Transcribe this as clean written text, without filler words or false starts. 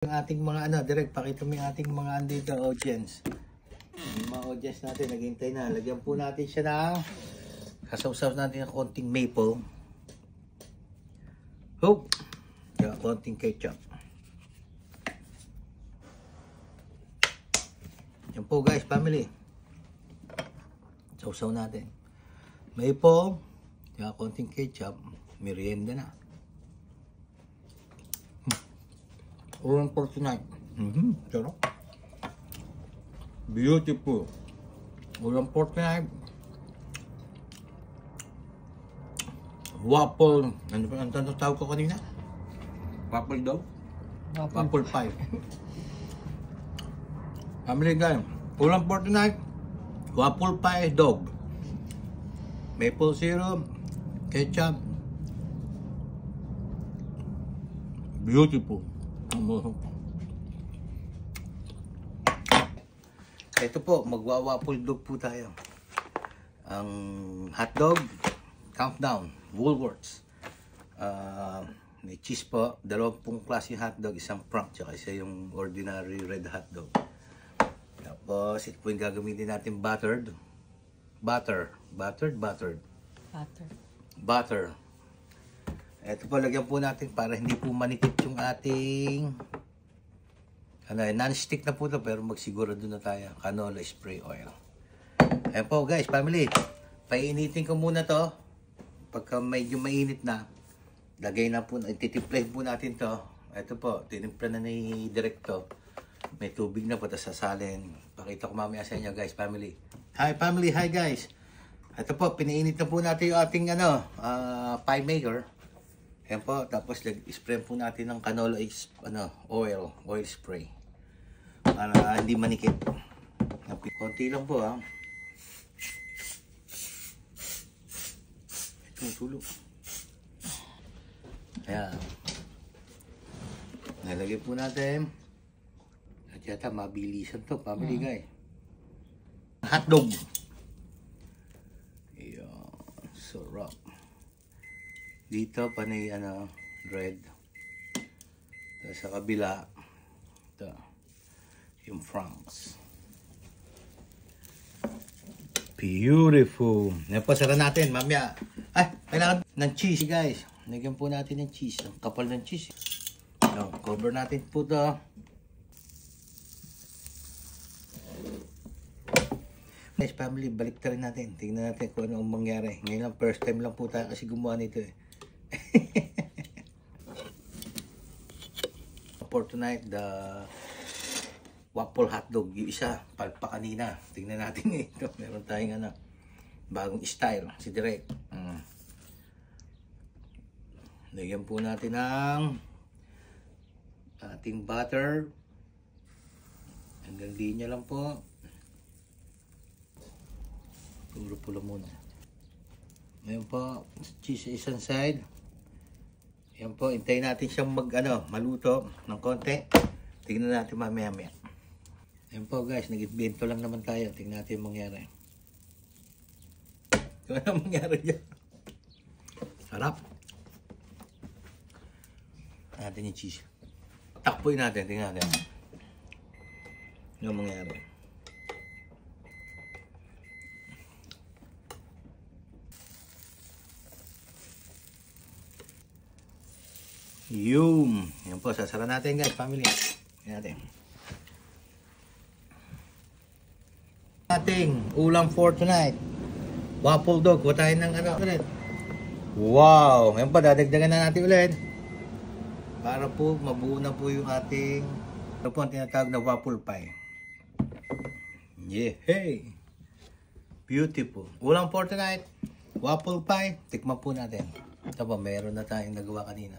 Yung ating mga direct, pakita mo yung ating mga andito audience. Yung mga audience natin, naghintay na. Lagyan po natin siya ng kasawsaw natin ng konting maple. Oh! Kaya konting ketchup. Yan po guys, family. Sausaw natin. Maple, kaya konting ketchup, merienda na. Ulam pork tonight. Sarap. Beautiful. Ulam pork tonight. Waffle. Ano pa ang tawag ko kanina? Waffle daw? Waffle pie. Family guys. Ulam pork tonight. Waffle pie dog. Maple syrup. Ketchup. Beautiful. Ito po, magwa-waffle dog po tayo. Ang hotdog, countdown, Woolworths. May cheese po, dalawang klaseng hotdog, isang frank, tsaka isa yung ordinary red hotdog. Tapos, ito po yung gagamitin natin buttered. Butter. Ito po, lagyan po natin para hindi po manitit yung ating non-stick na po ito, pero magsigurado na tayo. Canola spray oil. Ayan po guys, family. Painitin ko muna to. Pagka medyo mainit na, lagay na po, titiplayin po natin to. Ito po, tinimpla na ni Directo. May tubig na po, tapos sasalin. Pakita ko mamaya sa inyo guys, family. Hi family, hi guys. Ito po, pinainit na po natin yung ating pie maker. Ayan po, tapos spray po natin ng canola oil spray. Para hindi manikit. Konti lang po ha. Ito tulog. Ayan. Nalagay po natin. At yata mabilisan to, family guys. Hotdog. Ayan. Sarap. Dito panay red. Tapos sa kabila ito yung franks. Beautiful. Napasara natin mamaya. Ay, kailangan ng cheese guys. Lagyan po natin ng cheese. Ang kapal ng cheese. So, cover natin po ito. Guys, family, balik rin natin. Tingnan natin kung ano ang mangyari. Ngayon lang, first time lang po tayo kasi gumawa nito eh. For tonight, the waffle hotdog. Yung isa, palpa kanina. Tingnan natin ito. Meron tayong bagong style. Si Direk. Lagyan po natin ng ating butter. Hanggang linya lang po. Puro-pula muna. Ngayon po, cheese sa isang side. Yan po, hintayin natin siyang maluto ng konti. Tingnan natin mamaya-maya. Yan po guys, nag-invento lang naman tayo. Tingnan natin yung mangyari. Ito na mangyari dyan. Sarap. Natin yung cheese. Takpoy natin, tingnan natin. Yung mangyari. Yung. Yan po, sasara natin guys, family. Yan natin. Ating ulam for tonight. Waffle dog. Kuha tayo ng ulit. Wow. Yan po, dadagdagan na natin ulit. Para po, mabuo na po yung ating ito po ang tinatawag na waffle pie. Yeah. Hey. Beautiful. Ulam for tonight. Waffle pie. Tikman po natin. Ito po, meron na tayong nagawa kanina.